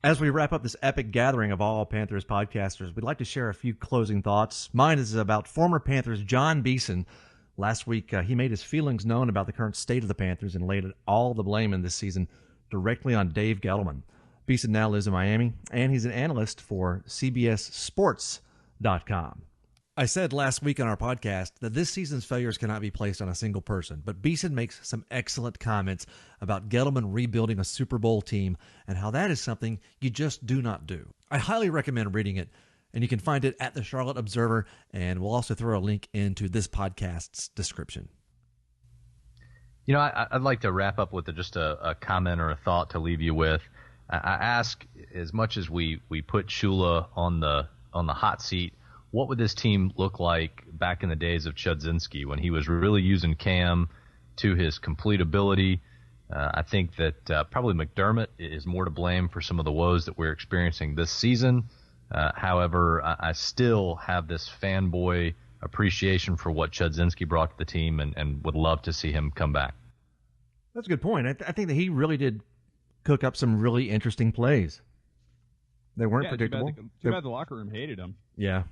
As we wrap up this epic gathering of all Panthers podcasters, we'd like to share a few closing thoughts. Mine is about former Panthers John Beeson. Last week, he made his feelings known about the current state of the Panthers and laid all the blame in this season directly on Dave Gettleman. Beeson now lives in Miami, and he's an analyst for CBSSports.com. I said last week on our podcast that this season's failures cannot be placed on a single person, but Beeson makes some excellent comments about Gettleman rebuilding a Super Bowl team and how that is something you just do not do. I highly recommend reading it, and you can find it at the Charlotte Observer, and we'll also throw a link into this podcast's description. You know, I'd like to wrap up with just a comment or a thought to leave you with. I ask, as much as we put Shula on the hot seat, what would this team look like back in the days of Chudzinski when he was really using Cam to his complete ability? I think that probably McDermott is more to blame for some of the woes that we're experiencing this season. However, I still have this fanboy appreciation for what Chudzinski brought to the team and would love to see him come back. That's a good point. I think that he really did cook up some really interesting plays. They weren't predictable. Too bad the locker room hated him. Yeah.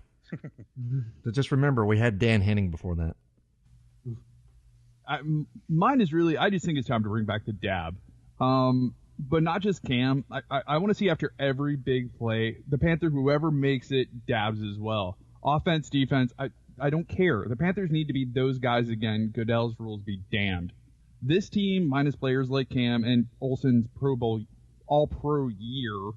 So just remember, we had Dan Henning before that. Mine is really, I just think it's time to bring back the dab. But not just Cam. I want to see after every big play, the Panthers, whoever makes it, dabs as well. Offense, defense, I don't care. The Panthers need to be those guys again. Goodell's rules be damned. This team, minus players like Cam and Olsen's Pro Bowl All-Pro year,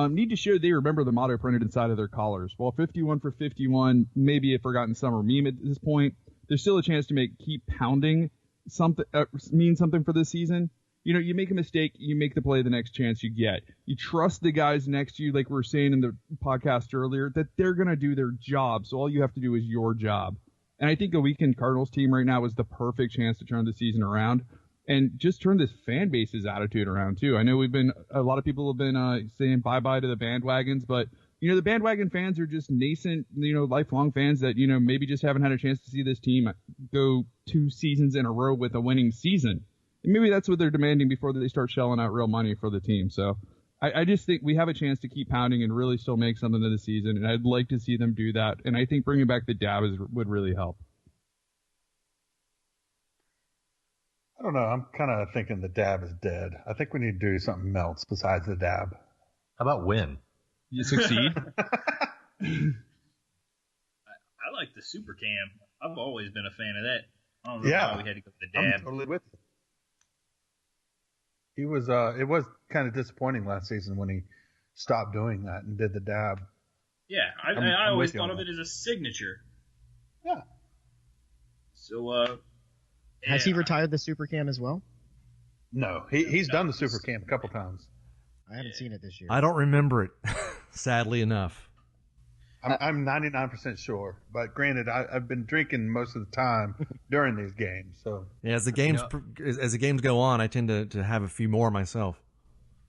need to show they remember the motto printed inside of their collars. While 51 for 51 may be a forgotten summer meme at this point, there's still a chance to keep pounding something, mean something for this season. You know, you make a mistake, you make the play the next chance you get. You trust the guys next to you, like we were saying in the podcast earlier, that they're going to do their job. So all you have to do is your job. And I think a weekend Cardinals team right now is the perfect chance to turn the season around. And just turn this fan base's attitude around, too. I know a lot of people have been saying bye-bye to the bandwagons, but, you know, the bandwagon fans are just nascent, you know, lifelong fans that, you know, maybe just haven't had a chance to see this team go 2 seasons in a row with a winning season. And maybe that's what they're demanding before they start shelling out real money for the team. So I just think we have a chance to keep pounding and really still make something of the season, and I'd like to see them do that. And I think bringing back the dab would really help. I don't know. I'm kind of thinking the dab is dead. I think we need to do something else besides the dab. How about win? You succeed? I like the super cam. I've always been a fan of that. I don't know why we had to go with the dab. I'm totally with you. He was. It was kind of disappointing last season when he stopped doing that and did the dab. Yeah, I always thought of it as a signature. Yeah. So, has he retired the super cam as well? No, he's done the super cam a couple times. I haven't seen it this year. I don't remember it, sadly enough. I'm 99% sure, but granted, I've been drinking most of the time during these games. So yeah, as the games go on, I tend to have a few more myself.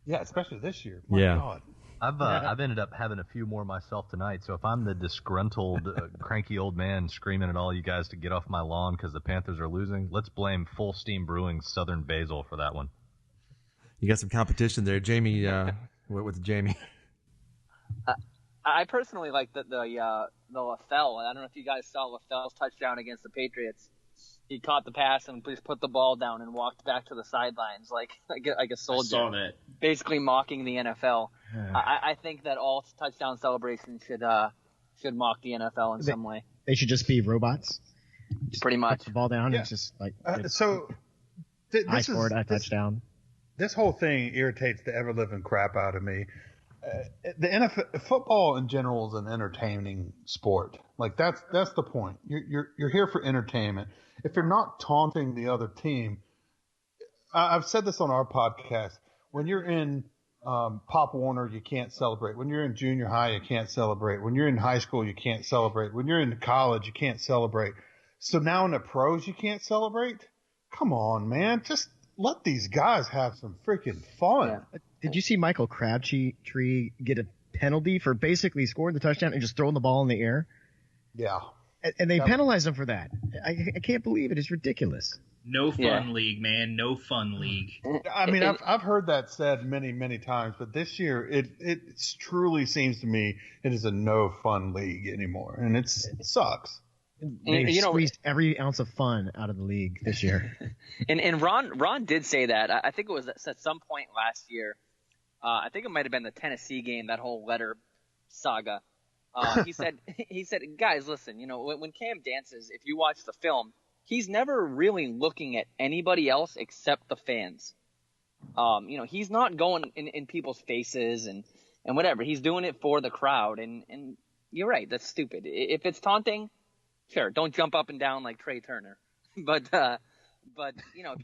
Yeah, especially this year. My God. I've ended up having a few more myself tonight. So if I'm the disgruntled, cranky old man screaming at all you guys to get off my lawn because the Panthers are losing, let's blame Full Steam Brewing's Southern Basil for that one. You got some competition there, Jamie. With Jamie. I personally like the LaFell. I don't know if you guys saw LaFell's touchdown against the Patriots. He caught the pass and just put the ball down and walked back to the sidelines like a soldier. I saw that. Basically mocking the NFL. I think that all touchdown celebrations should mock the NFL in some way. They should just be robots. Just pretty much. Put the ball down and just like I scored a touchdown. This whole thing irritates the ever-living crap out of me. The NFL, football in general is an entertaining sport. Like that's the point. You're here for entertainment. If you're not taunting the other team, I've said this on our podcast. When you're in Pop Warner, you can't celebrate. When you're in junior high, you can't celebrate. When you're in high school, you can't celebrate. When you're in college, you can't celebrate. So now in the pros, you can't celebrate? Come on, man. Just let these guys have some freaking fun. Yeah. Did you see Michael Crabtree get a penalty for basically scoring the touchdown and just throwing the ball in the air? Yeah. And they penalize him for that. I can't believe it. It's ridiculous. No fun league, man. No fun league. I mean, I've heard that said many, many times, but this year it truly seems to me it is a no fun league anymore, and it sucks. They squeezed every ounce of fun out of the league this year. and Ron did say that. I think it was at some point last year. I think it might have been the Tennessee game, that whole letter saga. He said, guys, listen, when Cam dances, if you watch the film, he's never really looking at anybody else except the fans. He's not going in people's faces and whatever. He's doing it for the crowd. And you're right. That's stupid. If it's taunting, sure, don't jump up and down like Trey Turner. But if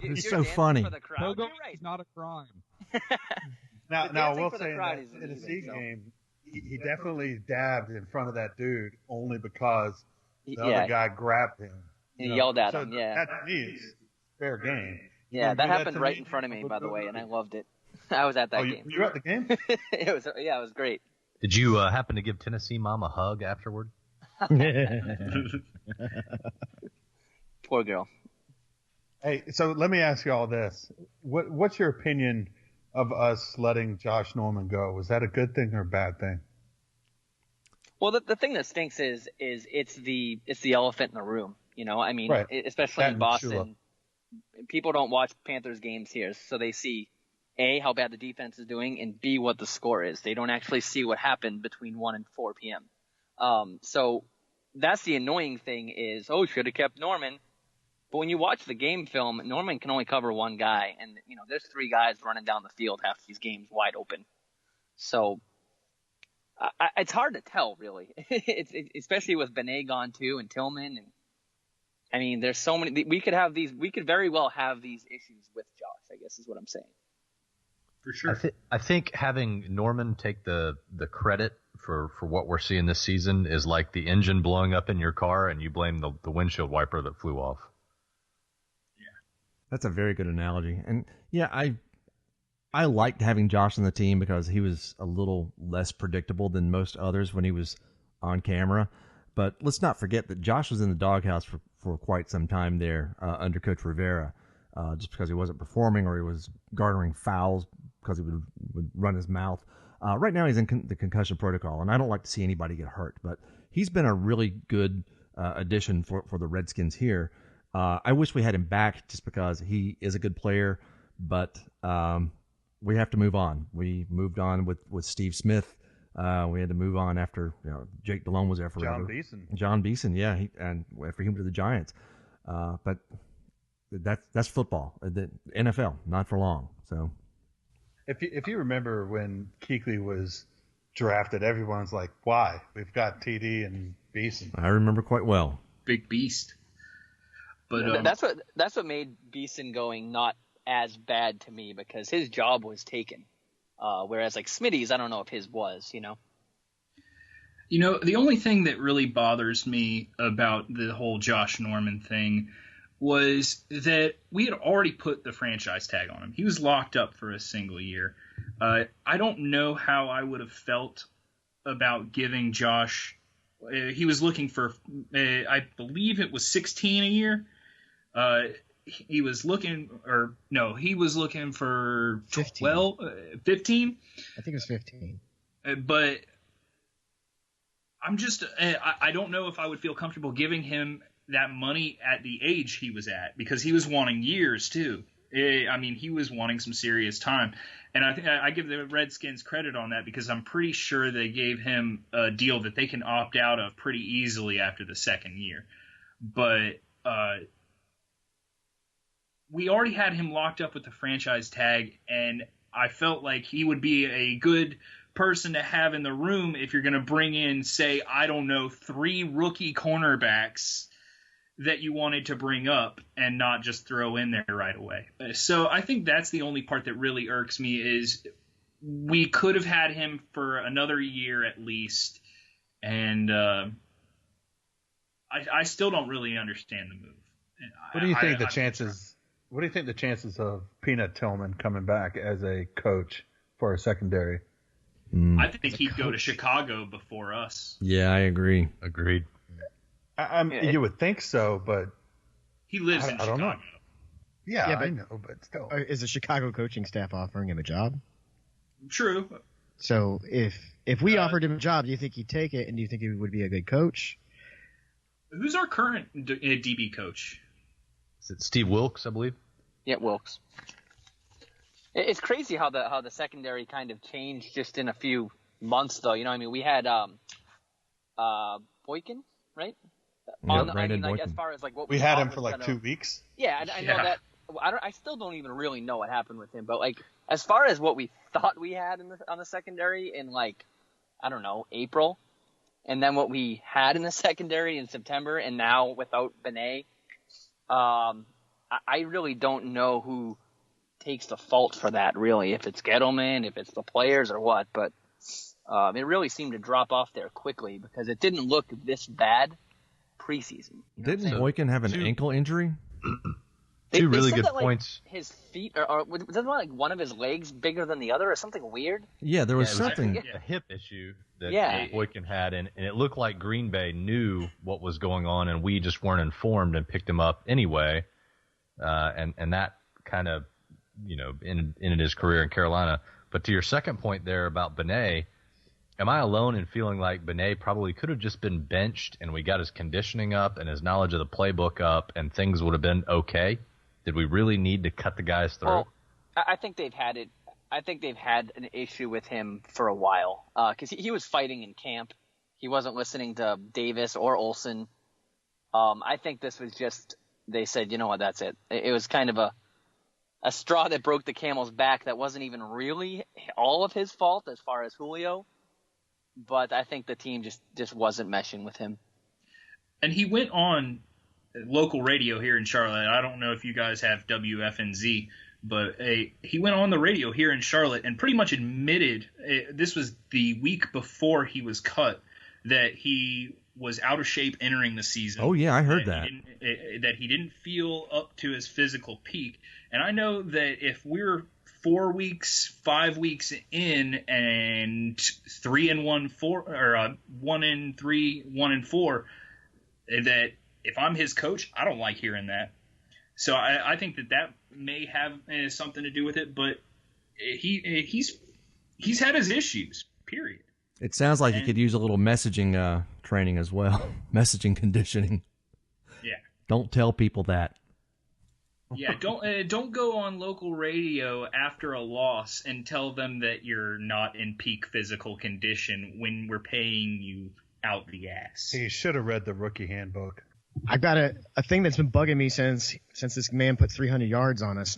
it's you're so dancing funny. for the crowd, you're right. It's not a crime. Now we'll say in that Tennessee game, he definitely dabbed in front of that dude only because the other guy grabbed him. He yelled at him, yeah. That to me is fair game. Yeah, that happened right in front of me, by the way, and I loved it. I was at that game. You were at the game? It was great. Did you happen to give Tennessee Mom a hug afterward? Poor girl. Hey, so let me ask you all this. What's your opinion of us letting Josh Norman go? Was that a good thing or a bad thing? Well, the thing that stinks is it's the elephant in the room. I mean, right. Especially in Boston, people don't watch Panthers games here, so they see A, how bad the defense is doing, and B, what the score is. They don't actually see what happened between 1 and 4 p.m. So that's the annoying thing is, should have kept Norman. But when you watch the game film, Norman can only cover one guy, and there's 3 guys running down the field half these games wide open. So it's hard to tell, really. It's especially with Benet gone too, and Tillman, and I mean, there's so many. We could very well have these issues with Josh, I guess is what I'm saying. For sure. I think having Norman take the credit for what we're seeing this season is like the engine blowing up in your car and you blame the windshield wiper that flew off. That's a very good analogy. And yeah, I liked having Josh on the team because he was a little less predictable than most others when he was on camera. But let's not forget that Josh was in the doghouse for quite some time there under Coach Rivera, just because he wasn't performing or he was garnering fouls because he would run his mouth. Right now he's in the concussion protocol, and I don't like to see anybody get hurt. But he's been a really good addition for the Redskins here. I wish we had him back just because he is a good player, but we have to move on. We moved on with Steve Smith. We had to move on after Jake Delhomme was there for John Beeson, yeah, and after he went to the Giants. But that's football, the NFL, not for long. So, if you remember when Kuechly was drafted, everyone's like, "Why? We've got TD and Beeson." I remember quite well. Big beast. But that's what made Beeson going not as bad to me because his job was taken. Whereas like Smitty's, I don't know if his was, the only thing that really bothers me about the whole Josh Norman thing was that we had already put the franchise tag on him. He was locked up for a single year. I don't know how I would have felt about giving Josh. He was looking for, I believe it was 16 a year. He was looking for 15. 15? I think it was 15. But I'm just, I don't know if I would feel comfortable giving him that money at the age he was at because he was wanting years too. I mean, he was wanting some serious time. And I give the Redskins credit on that because I'm pretty sure they gave him a deal that they can opt out of pretty easily after the second year. But we already had him locked up with the franchise tag, and I felt like he would be a good person to have in the room if you're going to bring in, say, 3 rookie cornerbacks that you wanted to bring up and not just throw in there right away. So I think that's the only part that really irks me is we could have had him for another year at least, and I still don't really understand the move. What do you think the chances? What do you think the chances of Peanut Tillman coming back as a coach for a secondary? I think he'd go to Chicago before us. Yeah, I agree. Agreed. You would think so, but he lives in Chicago. Don't know. Yeah, but I know, but still. Is the Chicago coaching staff offering him a job? True. So if we offered him a job, do you think he'd take it, and do you think he would be a good coach? Who's our current DB coach? Is it Steve Wilkes, I believe? Yeah, Wilkes. It's crazy how the secondary kind of changed just in a few months, though. You know, I mean, we had Boykin, right? Yeah, Brandon Boykin. As far as like what We had him for like 2 weeks. Yeah, I know that. I still don't even really know what happened with him, but like as far as what we thought we had on the secondary in like I don't know April, and then what we had in the secondary in September, and now without Benet, I really don't know who takes the fault for that. Really, if it's Gettleman, if it's the players, or what. But it really seemed to drop off there quickly because it didn't look this bad preseason. Didn't Boykin have an ankle injury? Two really said good that, like, points. His feet are wasn't like one of his legs bigger than the other, or something weird. Yeah, there was something. A hip issue that Boykin had, and it looked like Green Bay knew what was going on, and we just weren't informed and picked him up anyway. And that kind of, ended his career in Carolina. But to your second point there about Benet, am I alone in feeling like Benet probably could have just been benched and we got his conditioning up and his knowledge of the playbook up and things would have been okay? Did we really need to cut the guy's throat? Well, I think they've had it. I think they've had an issue with him for a while because he was fighting in camp. He wasn't listening to Davis or Olsen. I think this was just they said, you know what, that's it. It was kind of a straw that broke the camel's back that wasn't even really all of his fault as far as Julio. But I think the team just wasn't meshing with him. And he went on local radio here in Charlotte. I don't know if you guys have WFNZ, but he went on the radio here in Charlotte and pretty much admitted, this was the week before he was cut, that he was out of shape entering the season. Oh, yeah, I heard that. That he didn't feel up to his physical peak. And I know that if we're 4 weeks, 5 weeks in, and 3-1, 4, or 1-3, 1-4, that if I'm his coach, I don't like hearing that. So I think that may have something to do with it. But he's had his issues. Period. It sounds like he could use a little messaging training as well, messaging conditioning. Yeah. Don't tell people that. Yeah, don't go on local radio after a loss and tell them that you're not in peak physical condition when we're paying you out the ass. He should have read the rookie handbook. I've got a thing that's been bugging me since this man put 300 yards on us.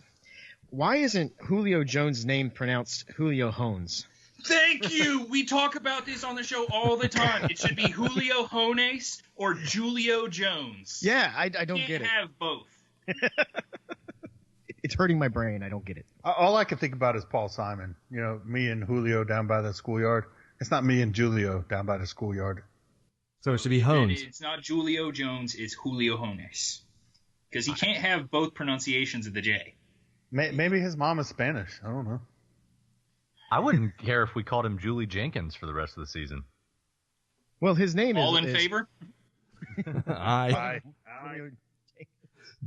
Why isn't Julio Jones' name pronounced Julio Jones? Thank you. We talk about this on the show all the time. It should be Julio Jones or Julio Jones. Yeah, I don't get it. You can't have both. It's hurting my brain. I don't get it. All I can think about is Paul Simon. Me and Julio down by the schoolyard. It's not me and Julio down by the schoolyard. So it should be Hones. It's not Julio Jones. It's Julio Jones. Because he can't have both pronunciations of the J. Maybe his mom is Spanish. I don't know. I wouldn't care if we called him Julie Jenkins for the rest of the season. Well, his name All in favor? Aye.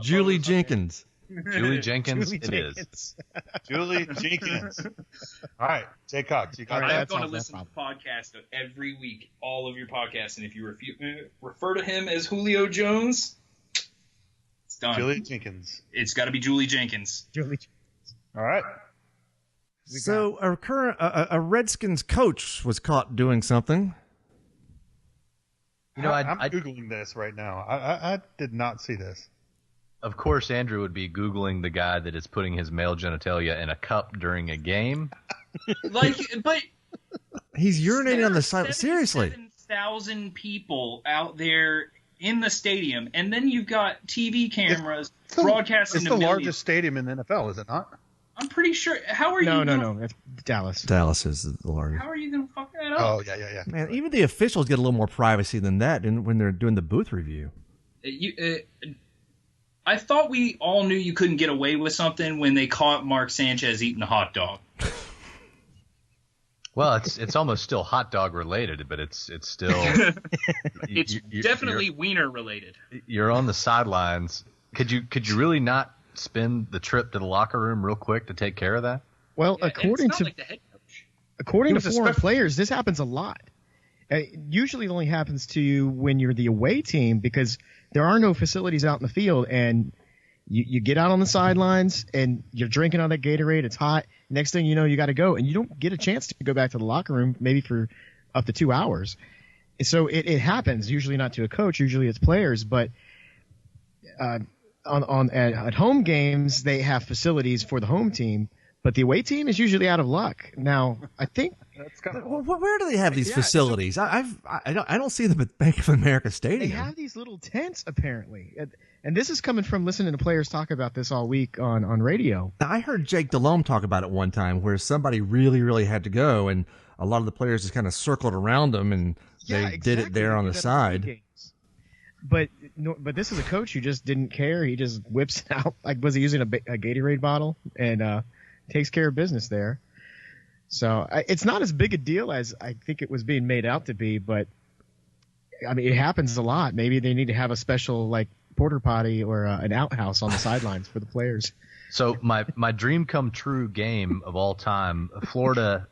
Julie Jenkins. Julie Jenkins, Julie it Jenkins. is. Julie Jenkins. All right, Jay Cox. You got I'm that? going to listen to the podcast every week, all of your podcasts, and if you refer to him as Julio Jones, it's done. Julie Jenkins. It's got to be Julie Jenkins. Julie Jenkins. All right. So a Redskins coach was caught doing something. I'm Googling this right now. I did not see this. Of course, Andrew would be Googling the guy that is putting his male genitalia in a cup during a game. But he's urinating on the side. Seriously. 7,000 people out there in the stadium, and then you've got TV cameras broadcasting. It's the largest stadium in the NFL, is it not? I'm pretty sure. How are you? No. That's Dallas. Dallas is the largest. How are you going to fuck that up? Oh, yeah. Man, even the officials get a little more privacy than that when they're doing the booth review. I thought we all knew you couldn't get away with something when they caught Mark Sanchez eating a hot dog. Well, it's almost still hot dog related, but it's still it's definitely wiener related. You're on the sidelines. Could you really not spend the trip to the locker room real quick to take care of that? Well, Yeah, according it's not to like the head coach. according to foreign players, this happens a lot. Usually, it only happens to you when you're the away team because there are no facilities out in the field, and you get out on the sidelines and you're drinking on that Gatorade. It's hot. Next thing you know, you got to go, and you don't get a chance to go back to the locker room maybe for up to 2 hours. So it happens. Usually not to a coach. Usually it's players. But at home games, they have facilities for the home team, but the away team is usually out of luck. Now, I think. Where do they have these facilities? I don't see them at Bank of America Stadium. They have these little tents apparently, and this is coming from listening to players talk about this all week on radio. Now, I heard Jake Delhomme talk about it one time where somebody really had to go, and a lot of the players just kind of circled around them, and they did it there on the side. But this is a coach who just didn't care. He just whips out, like, was he using a Gatorade bottle, and takes care of business there. So it's not as big a deal as I think it was being made out to be, but I mean, it happens a lot. Maybe they need to have a special, like, porta potty or an outhouse on the sidelines for the players. So my dream come true game of all time, Florida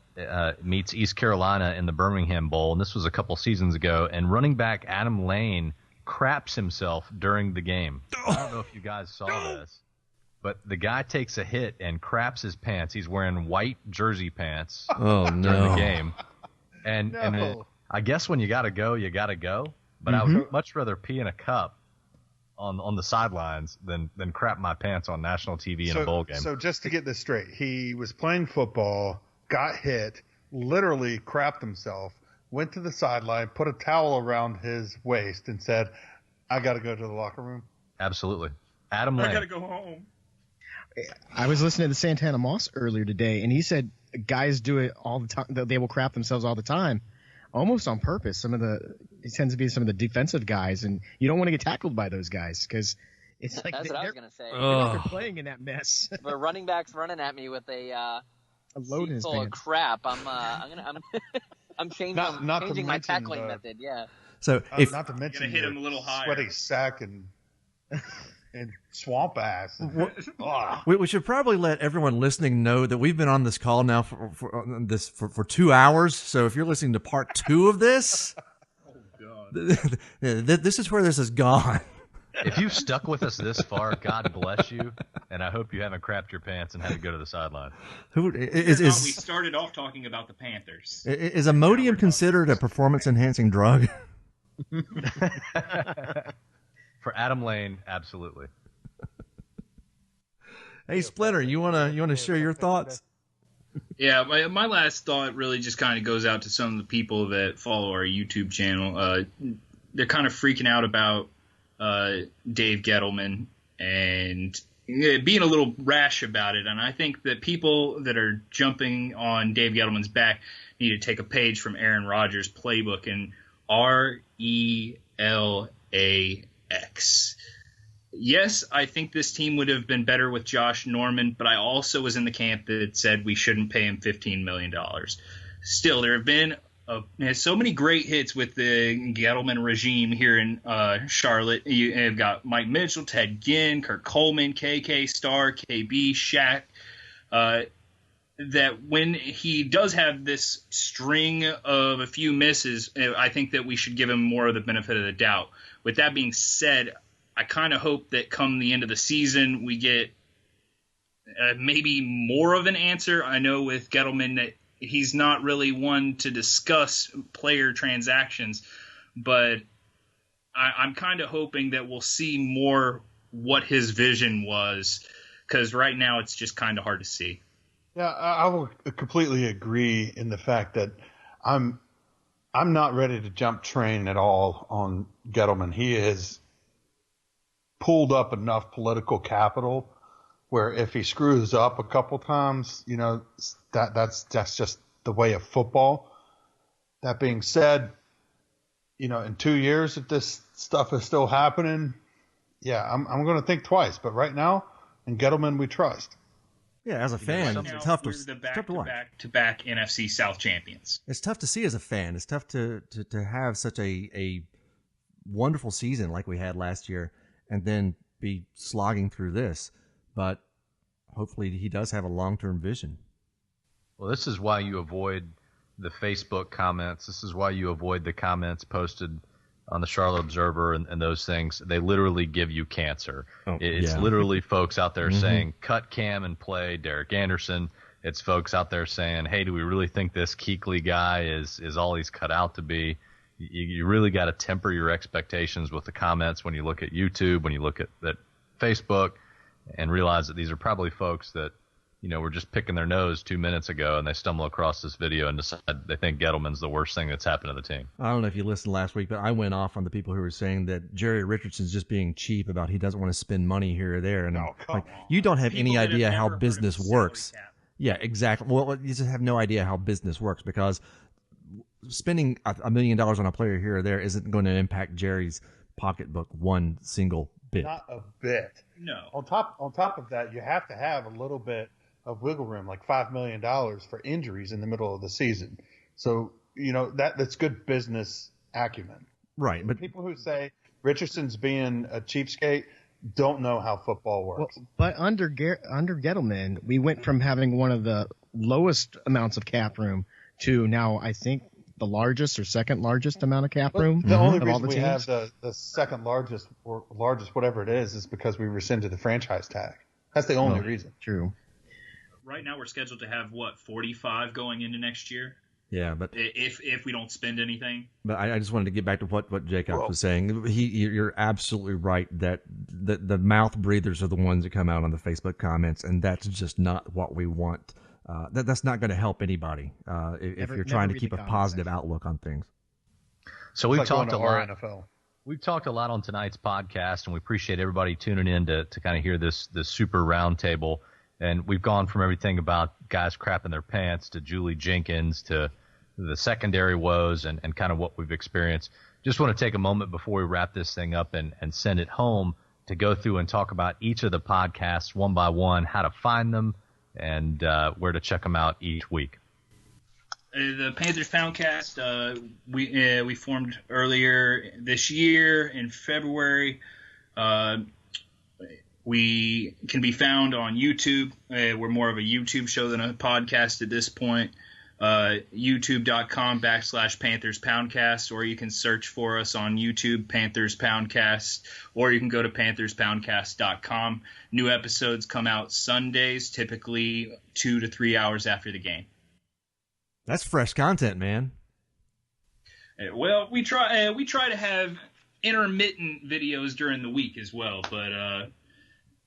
meets East Carolina in the Birmingham Bowl, and this was a couple seasons ago, and running back Adam Lane craps himself during the game. I don't know if you guys saw this, but the guy takes a hit and craps his pants. He's wearing white jersey pants during the game. And I guess when you got to go, you got to go. But I would much rather pee in a cup on the sidelines than crap my pants on national TV in a bowl game. So just to get this straight, he was playing football, got hit, literally crapped himself, went to the sideline, put a towel around his waist, and said, I got to go to the locker room. Absolutely. Adam Lane. I got to go home. I was listening to Santana Moss earlier today, and he said guys do it all the time. They will crap themselves all the time, almost on purpose. It tends to be some of the defensive guys, and you don't want to get tackled by those guys because it's like that's what I was gonna say. They're playing in that mess. But running backs running at me with a load in his full of pants. crap. I'm changing my tackling method. Yeah. So not to mention hit him a little higher. Sweaty sack and swamp ass. We should probably let everyone listening know that we've been on this call now for 2 hours. So if you're listening to part 2 of this, this is where this is gone. If you've stuck with us this far, God bless you, and I hope you haven't crapped your pants and had to go to the sideline. We started off talking about the Panthers. Is Imodium considered a performance-enhancing drug? For Adam Lane, absolutely. Hey, Splinter, you wanna share your thoughts? Yeah, my last thought really just kind of goes out to some of the people that follow our YouTube channel. They're kind of freaking out about Dave Gettleman and being a little rash about it. And I think that people that are jumping on Dave Gettleman's back need to take a page from Aaron Rodgers' playbook and RELAX. Yes, I think this team would have been better with Josh Norman, but I also was in the camp that said we shouldn't pay him $15 million. Still, there have been so many great hits with the Gettleman regime here in Charlotte. You have got Mike Mitchell, Ted Ginn, Kirk Coleman, KK Starr, KB, Shaq. That when he does have this string of a few misses, I think that we should give him more of the benefit of the doubt. With that being said, I kind of hope that come the end of the season we get maybe more of an answer. I know with Gettleman that he's not really one to discuss player transactions, but I'm kind of hoping that we'll see more what his vision was, because right now it's just kind of hard to see. Yeah, I will completely agree in the fact that I'm not ready to jump train at all on Gettleman. He has pulled up enough political capital where if he screws up a couple times, that's just the way of football. That being said, in 2 years, if this stuff is still happening, yeah, I'm going to think twice. But right now, in Gettleman, we trust. Yeah, as a fan, Right now, it's tough we're to the tough to watch. back-to-back NFC South champions. It's tough to see as a fan. It's tough to have such a wonderful season like we had last year and then be slogging through this. But hopefully he does have a long-term vision. Well, this is why you avoid the Facebook comments. This is why you avoid the comments posted on the Charlotte Observer and those things. They literally give you cancer. It's literally folks out there saying, cut Cam and play Derek Anderson. It's folks out there saying, hey, do we really think this Kuechly guy is all he's cut out to be? You really got to temper your expectations with the comments when you look at YouTube, when you look at Facebook, and realize that these are probably folks that, were just picking their nose 2 minutes ago, and they stumble across this video and decide they think Gettleman's the worst thing that's happened to the team. I don't know if you listened last week, but I went off on the people who were saying that Jerry Richardson's just being cheap about he doesn't want to spend money here or there. And you don't have any idea how business works. Yeah, exactly. Well, you just have no idea how business works because spending $1 million on a player here or there isn't going to impact Jerry's pocketbook one single bit. Not a bit. No. On top of that, you have to have a little bit of wiggle room, like $5 million for injuries in the middle of the season. So, that's good business acumen. Right. But people who say Richardson's being a cheapskate don't know how football works. Well, but under Gettleman, we went from having one of the lowest amounts of cap room to now, I think, the largest or second largest amount of cap room. The only of all reason the we teams. have the second largest or largest, whatever it is because we rescinded the franchise tag. That's the only reason. True. Right now we're scheduled to have 45 going into next year. Yeah, but if we don't spend anything. But I just wanted to get back to what Jacob was saying. You're absolutely right that the mouth breathers are the ones that come out on the Facebook comments, and that's just not what we want. That's not going to help anybody if you're trying to keep a positive outlook on things. So we've talked a lot. NFL. We've talked a lot on tonight's podcast, and we appreciate everybody tuning in to kind of hear this super roundtable. And we've gone from everything about guys crapping their pants to Julie Jenkins to the secondary woes and kind of what we've experienced. Just want to take a moment before we wrap this thing up and send it home to go through and talk about each of the podcasts one by one, how to find them, and where to check them out each week. The Panthers Poundcast, we formed earlier this year in February. We can be found on YouTube. We're more of a YouTube show than a podcast at this point. YouTube.com/Panthers Poundcast, or you can search for us on YouTube, Panthers Poundcast, or you can go to PanthersPoundcast.com. New episodes come out Sundays, typically 2 to 3 hours after the game. That's fresh content, man. Well, we try to have intermittent videos during the week as well, but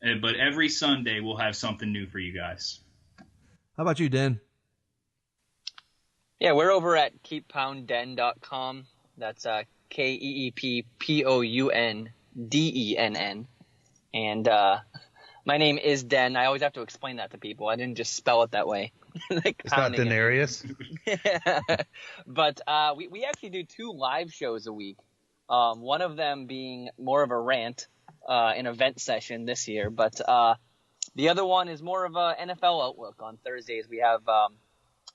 every Sunday we'll have something new for you guys. How about you, Den? Yeah, we're over at keeppounddenn.com. That's KeepPounDenn. And my name is Den. I always have to explain that to people. I didn't just spell it that way. Like it's not Denarius. But we actually do 2 live shows a week. One of them being more of a rant, an event session this year. But the other one is more of a NFL outlook. On Thursdays, we have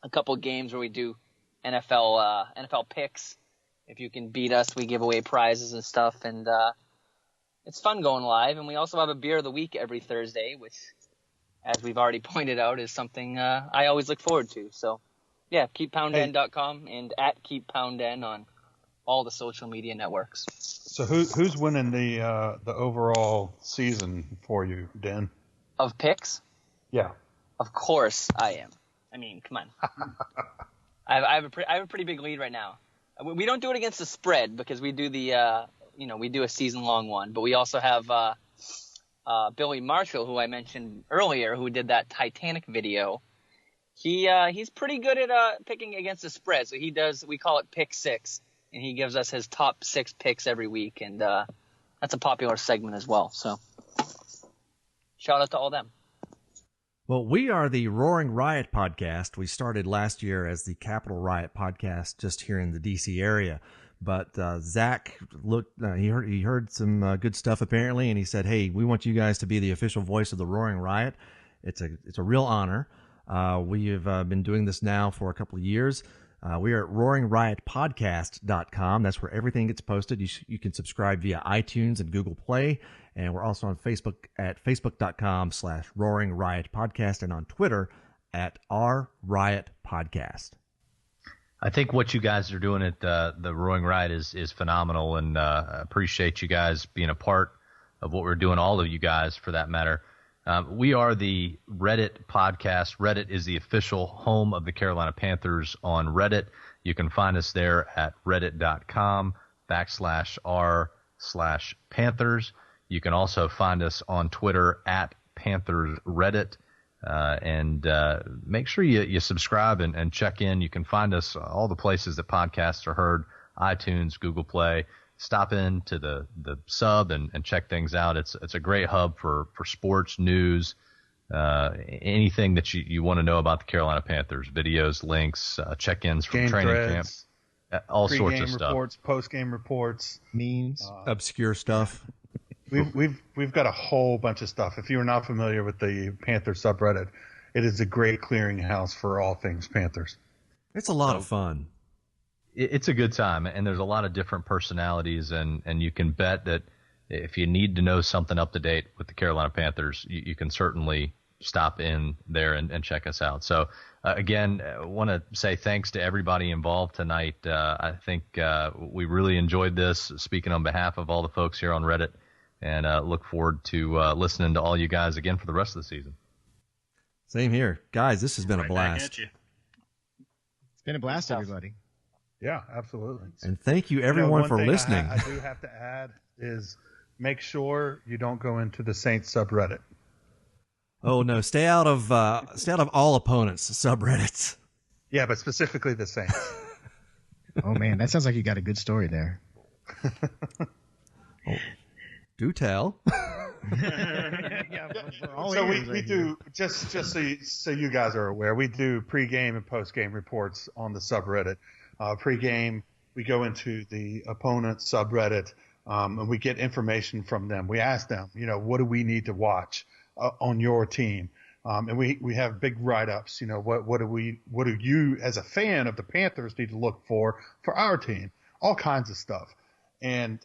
a couple games where we do NFL picks. If you can beat us, we give away prizes and stuff, and it's fun going live. And we also have a beer of the week every Thursday, which, as we've already pointed out, is something I always look forward to. So, yeah, keeppounddenn.com and at keeppounddenn on all the social media networks. So who's winning the overall season for you, Den? Of picks? Yeah. Of course I am. I mean, come on. I have a pretty big lead right now. We don't do it against the spread because we do we do a season-long one. But we also have Billy Marshall, who I mentioned earlier, who did that Titanic video. He's pretty good at picking against the spread. So he does. We call it Pick 6, and he gives us his top 6 picks every week, and that's a popular segment as well. So shout out to all them. Well, we are the Roaring Riot podcast. We started last year as the Capital Riot podcast just here in the D.C. area. But Zach he heard some good stuff apparently, and he said, hey, we want you guys to be the official voice of the Roaring Riot. It's a real honor. We have been doing this now for a couple of years. We are at roaringriotpodcast.com. That's where everything gets posted. You can subscribe via iTunes and Google Play. And we're also on Facebook at facebook.com/roaringriotpodcast and on Twitter at @rriotpodcast. I think what you guys are doing at the Roaring Riot is phenomenal, and appreciate you guys being a part of what we're doing, all of you guys for that matter. We are the Reddit podcast. Reddit is the official home of the Carolina Panthers on Reddit. You can find us there at reddit.com/r/Panthers. You can also find us on Twitter at Panthers Reddit. And make sure you subscribe and check in. You can find us all the places that podcasts are heard, iTunes, Google Play. Stop in to the sub and check things out. It's a great hub for sports, news, anything that you want to know about the Carolina Panthers, videos, links, check-ins from game training threads, camp, all sorts of pre-game stuff. reports, post-game reports, Memes. Obscure stuff. We've got a whole bunch of stuff. If you are not familiar with the Panthers subreddit, it is a great clearinghouse for all things Panthers. It's a lot of fun. It's a good time, and there's a lot of different personalities, and you can bet that if you need to know something up to date with the Carolina Panthers, you can certainly stop in there and check us out. So, again, I want to say thanks to everybody involved tonight. I think we really enjoyed this, speaking on behalf of all the folks here on Reddit, and look forward to listening to all you guys again for the rest of the season. Same here. Guys, this has been a blast. Back at you. It's been a blast, everybody. Yeah, absolutely. And thank you, everyone, for listening. I do have to add is make sure you don't go into the Saints subreddit. Oh no, stay out of all opponents' subreddits. Yeah, but specifically the Saints. Oh man, that sounds like you got a good story there. Do tell. So we do just so you guys are aware, we do pregame and postgame reports on the subreddit. Pregame, we go into the opponent subreddit, and we get information from them. We ask them, what do we need to watch on your team? And we have big write-ups. What do you as a fan of the Panthers need to look for our team? All kinds of stuff. And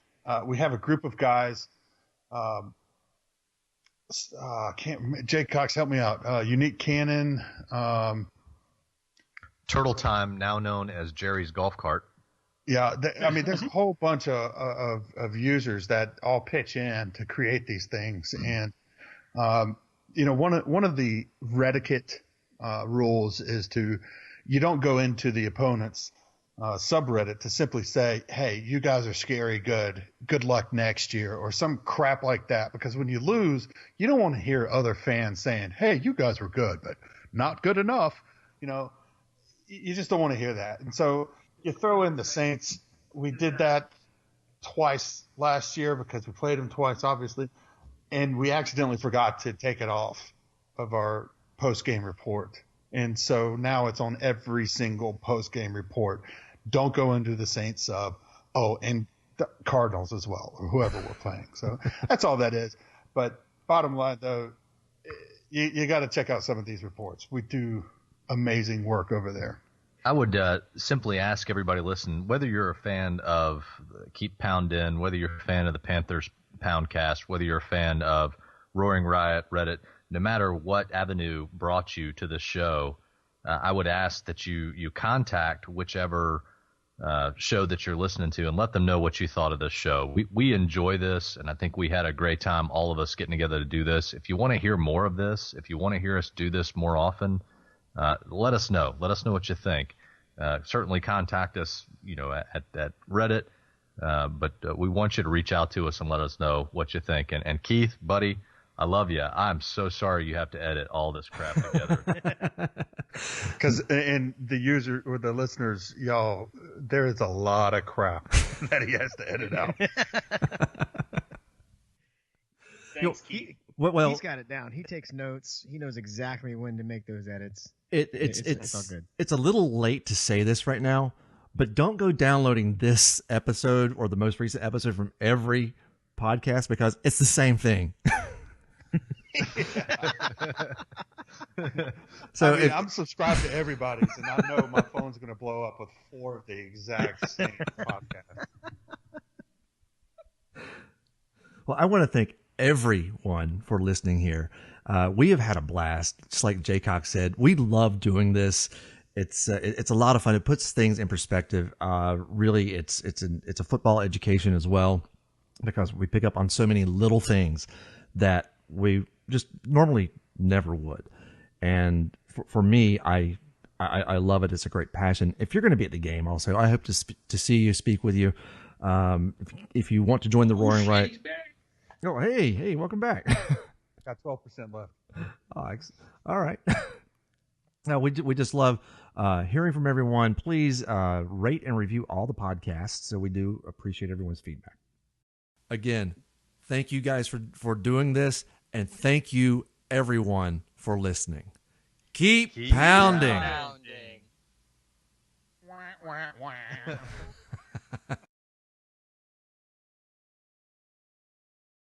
we have a group of guys. Jake Cox, help me out. Unique Cannon. Turtle Time, now known as Jerry's Golf Cart. Yeah, there's a whole bunch of users that all pitch in to create these things, and one of the Reddit rules is you don't go into the opponent's subreddit to simply say, hey, you guys are scary good luck next year, or some crap like that, because when you lose, you don't want to hear other fans saying, hey, you guys were good, but not good enough. You just don't want to hear that. And so you throw in the Saints. We did that twice last year because we played them twice, obviously, and we accidentally forgot to take it off of our post-game report. And so now it's on every single post-game report. Don't go into the Saints sub. Oh, and the Cardinals as well, or whoever we're playing. So that's all that is. But bottom line, though, you got to check out some of these reports. We do amazing work over there. I would simply ask everybody listen, whether you're a fan of Keep PounDenn, whether you're a fan of the Panthers Poundcast, whether you're a fan of Roaring Riot, Reddit, no matter what avenue brought you to this show, I would ask that you contact whichever show that you're listening to and let them know what you thought of this show. We enjoy this, and I think we had a great time, all of us getting together to do this. If you want to hear more of this, if you want to hear us do this more often, let us know. Let us know what you think. Certainly contact us, at Reddit. But we want you to reach out to us and let us know what you think. And Keith, buddy, I love you. I'm so sorry you have to edit all this crap together. Because in the user or the listeners, y'all, there is a lot of crap that he has to edit out. Thanks, Keith. Well, he's got it down. He takes notes. He knows exactly when to make those edits. It's all good. It's a little late to say this right now, but don't go downloading this episode or the most recent episode from every podcast because it's the same thing. So I'm subscribed to everybody's, and I know my phone's going to blow up with 4 of the exact same podcasts. Well, I want to thank everyone for listening here. We have had a blast. Just like Jaycock said, we love doing this. It's a lot of fun. It puts things in perspective. Really, it's a football education as well, because we pick up on so many little things that we just normally never would. And for me, I love it. It's a great passion. If you're going to be at the game, also, I hope to see you, speak with you. If you want to join the Roaring Riot. Oh, hey, welcome back. Got 12% left. Oh, all right. No, we just love hearing from everyone. Please rate and review all the podcasts. So we do appreciate everyone's feedback. Again, thank you guys for doing this, and thank you everyone for listening. Keep pounding.